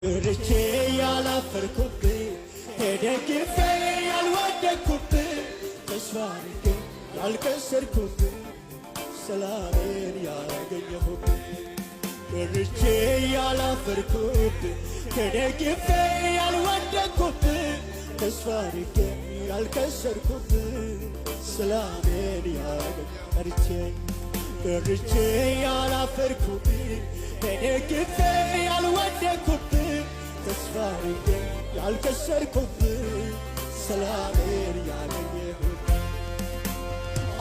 እርቼ ያላፈርኩብህ ተደግፌ ያልወደቅኩብህ ተስፋ አድርጌ ያልከሰርኩብህ ሰላሜን ያገኘሁብህ እርቼ ያላፈርኩብህ ተደግፌ ያልወደቅኩብህ ተስፋ አድርጌ ያልከሰርኩብህ ሰላሜን ያገኘሁብህ እርቼ ያላፈርኩብህ ተደግፌ ያልወደቅኩብህ ተስፋ አድርጌ ያልከሰርኩብህ ሰላሜን ያገኘሁብህ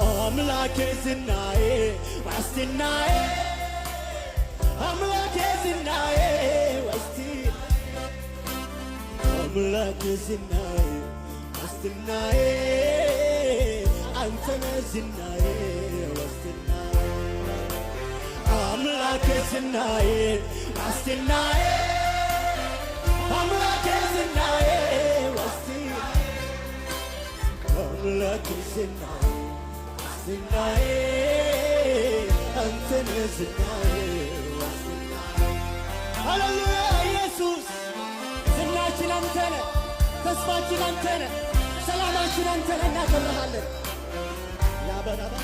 አምላኬ ዝናዬ ዋስትናዬ አምላኬ ዝናዬ ዋስትናዬ አምላኬ ዝናዬ ዋስትናዬ አንተ ነህ ዝናዬ ዋስትናዬ አምላኬ ዝናዬ ዋስትናዬ አምላኬ ዝናዬ ዋስትናዬ አምላኬ ዝናዬ ዋስትናዬ አንተ ነህ ዝናዬ ዋስትናዬ ሃሌሉያ ኢየሱስ ዝናችን አንተ ነህ ተስፋችን አንተ ነህ ሰላማችን አንተ ነህ እናከብርሃለን ያበራባ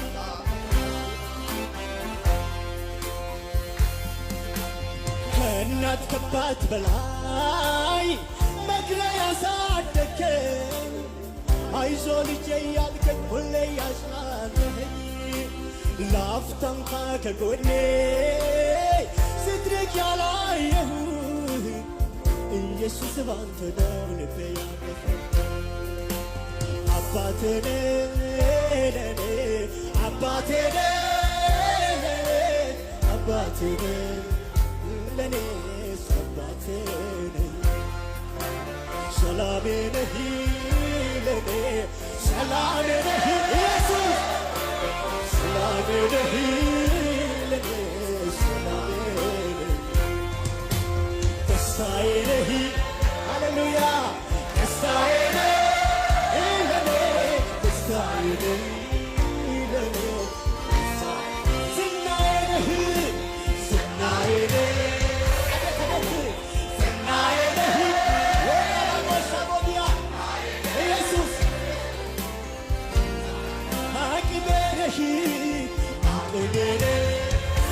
ከእናት ከአባት በላይ መግረህ ያሳደግከኝ አይዞ ልጄ ያልከኝ ሁሌ ያጽናናኸኝ ለአፍታ እንኳ ከጎኔ ስትርቅ ያላየሁህ ኢየሱስ ባንተ ነው ልቤ ያረፈው አባቴ ነህ ለኔ አባቴ ነህ አባቴ ነህ ለኔ አባቴ ነህ ሰላሜ ነህ ለኔ ሰላሜ ነህ ኢየሱስ ሰላሜ ነህ ለኔ ሰላሜ ነህ ደስታዬ ነህ ሃሌሉያ ደስታዬ ነህ ለኔ ደስታዬ ነህ ለኔ ዝናዬ ነህ ዝናዬ ነህ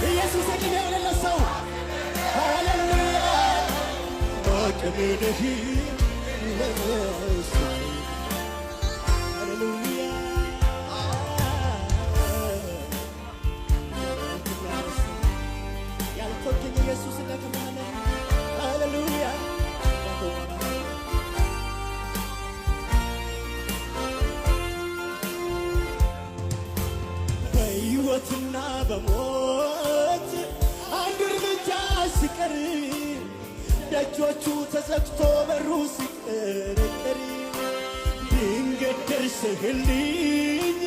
ኢየሱስ አቅሜ የሆነለት ሰው ሃሌሉያ አቅሜ ነህ ለነሱ ሃሌሉያ ያልተወኝ ኢየሱስ እናከብርሃለን ሃሌሉያ በሕይወትና በሞት አንድ እርምጃ ሲቀር ደጆቹ ተዘግቶ በሩ ሲቀረቀር ድንገት ደርሰህልኝ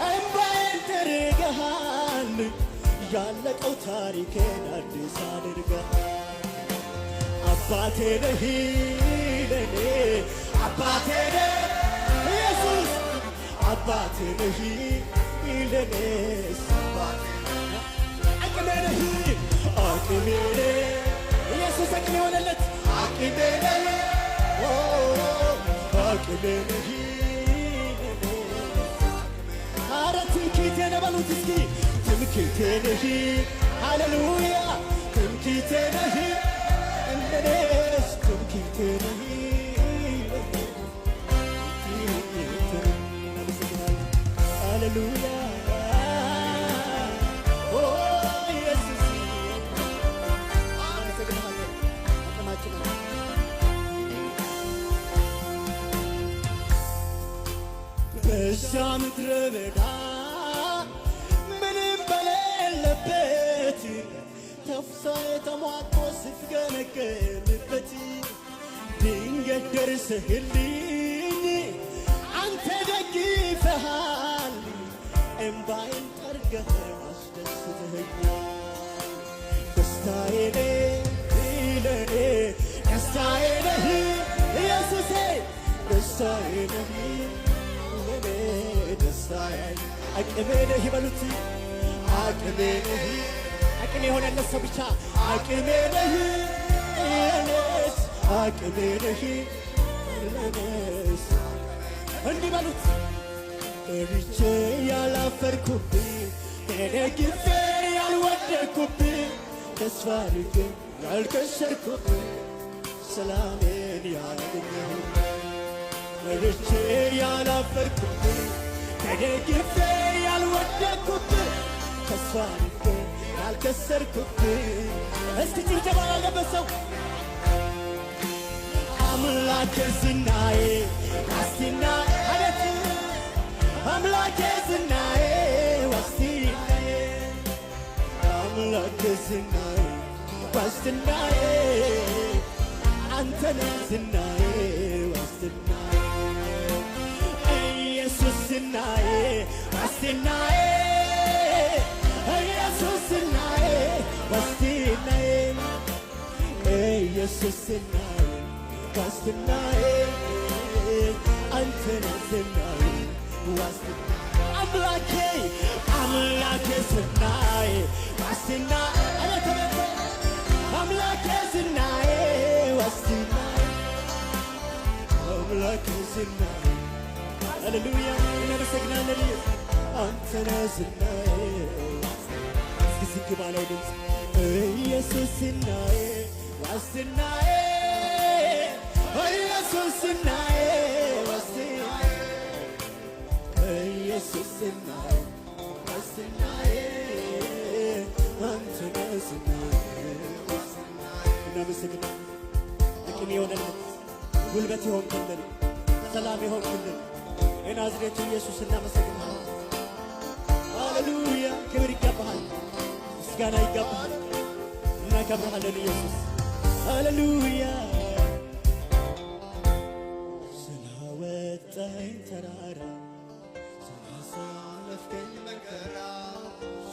እንባዬን ጠርገሃል ያለቀው ታሪኬን አዲስ አድርገሃል አባቴ ነህ ለኔ አባቴ ነህ ኢየሱስ አባቴ ነህ ለኔ አቅሜ ነህ አቅሜ ነህ ኢየሱስ አቅሜ የሆነለት አቅሜ ነህ አቅሜ ነህ ኧረ ትምክህቴ ነህ በሉት እስኪ ትምክህቴ ነህ ሃሌሉያ ትምክህቴ ነህ እንደኔስ ትምክህቴ ነህ ሃሌሉያ ኦ ኢየሱስ አመሰግናለሁ አቅማችን በዛ ምድረ በዳ ምንም በሌለበት ተፍሳ የተሟጦ ስትገመገምበት ድንገት ደርሰህልኝ አንተ ደግፈሃል እምባዬን ጠርገህ አስደስተኸኛል ደስታዬ ነህ ለኔ ደስታዬ ነህ ኢየሱሴ ደስታዬ ነህ ለኔ ደስታዬ አቅሜ ነህ ይበሉት አቅሜ ነህ አቅሜ የሆነለት ሰው ብቻ አቅሜ ነህ አቅሜ ነህ ለነስ እንዲህ በሉት እርቼ ያላፈርኩብህ ተደግፌ ያልወደቅኩብህ ተስፋ አድርጌ ያልከሰርኩብህ ሰላሜን ያገኘሁ እርቼ ያላፈርኩብህ ተደግፌ ያልወደቅኩብህ ተስፋ አድርጌ ያልከሰርኩብህ እስቲ ጭብጨባ ያለበት ሰው አምላኬ ዝናዬ ዋስትናዬ አቤት አምላኬ ዝናዬ ዋስትናዬ አምላኬ ዝናዬ ዋስትናዬ አንተ ነህ ዝናዬ ዋስትናዬ ኢየሱስ ዝናዬ ዋስትናዬ ኢየሱስ ዝናዬ ዋስትናዬ ኢየሱስ ዝናዬ ዋስትናዬ አንተ ነህ ዝናዬ ዋስትናዬ አምላኬ አምላኬ ዝናዬ ዋስትናዬ አምላኬ ዝናዬ ዋስትናዬ አምላኬ ዝናዬ ሃሌሉያ እናመሰግናለን አንተ ነህ ዝናዬ እስኪ ዝግ ባለው ድምፅ ኢየሱስ ዝናዬ ዋስትናዬ ኢየሱስ ዝናዬ ዋስትናዬ ኢየሱስ ዝናዬ ዋስትናዬ አንተ ነህ ዝናዬ እናመሰግናለን አቅም የሆነልን ጉልበት የሆንክልን ሰላም የሆንክልን የናዝሬቱ ኢየሱስ እናመሰግናለን ሃሌሉያ ክብር ይገባሃል ምስጋና ይገባሃል እናከብርሃለን ኢየሱስ ሃሌሉያ ስላወጣኝ ተራራ ስላሳለፍከኝ መከራ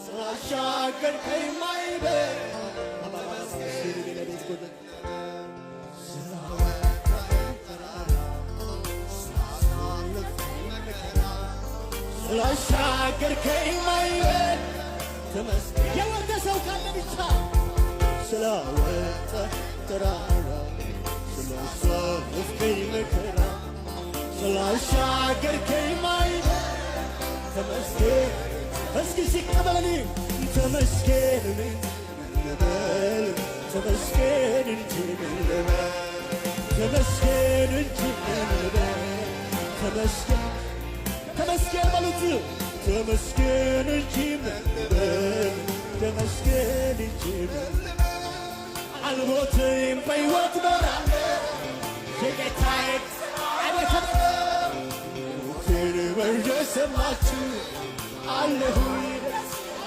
ስላሻገርከኝ ማዕበል ስላሻገርከኝ ማዕበል ተመስገን የወደ ሰው ካለ ብቻ ስላወጣ ተራራ ስላሳለፍከኝ መከራ ስላሻገርከኝ ማዕበል ተመስገን እስኪ ሲቀበለኒ ተመስገን ልበል ተመስገን እንጂ ልበል ተመስገን እንጂ ልበል ተመስገን ተመስገን በሉት ተመስገን እንጂ ልበል ተመስገን እንጂ አልሞትም በሕይወት እኖራለሁ የጌታዬ አቤት ሞቴን በየሰማችሁ አለሁ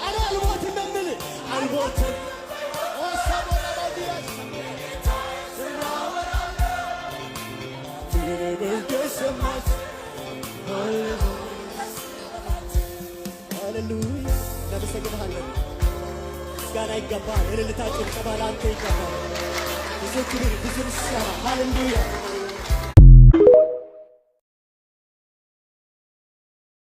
አለ አልሞትም በምል አልሞትም በየሰማችሁ ሃሌሉያ እናመሰግንሃለን ምስጋና ይገባል እልልታ ጭብጨባ ለአንተ ይገባል ብዙ ክብር ብዙ ምስጋና ሃሌሉያ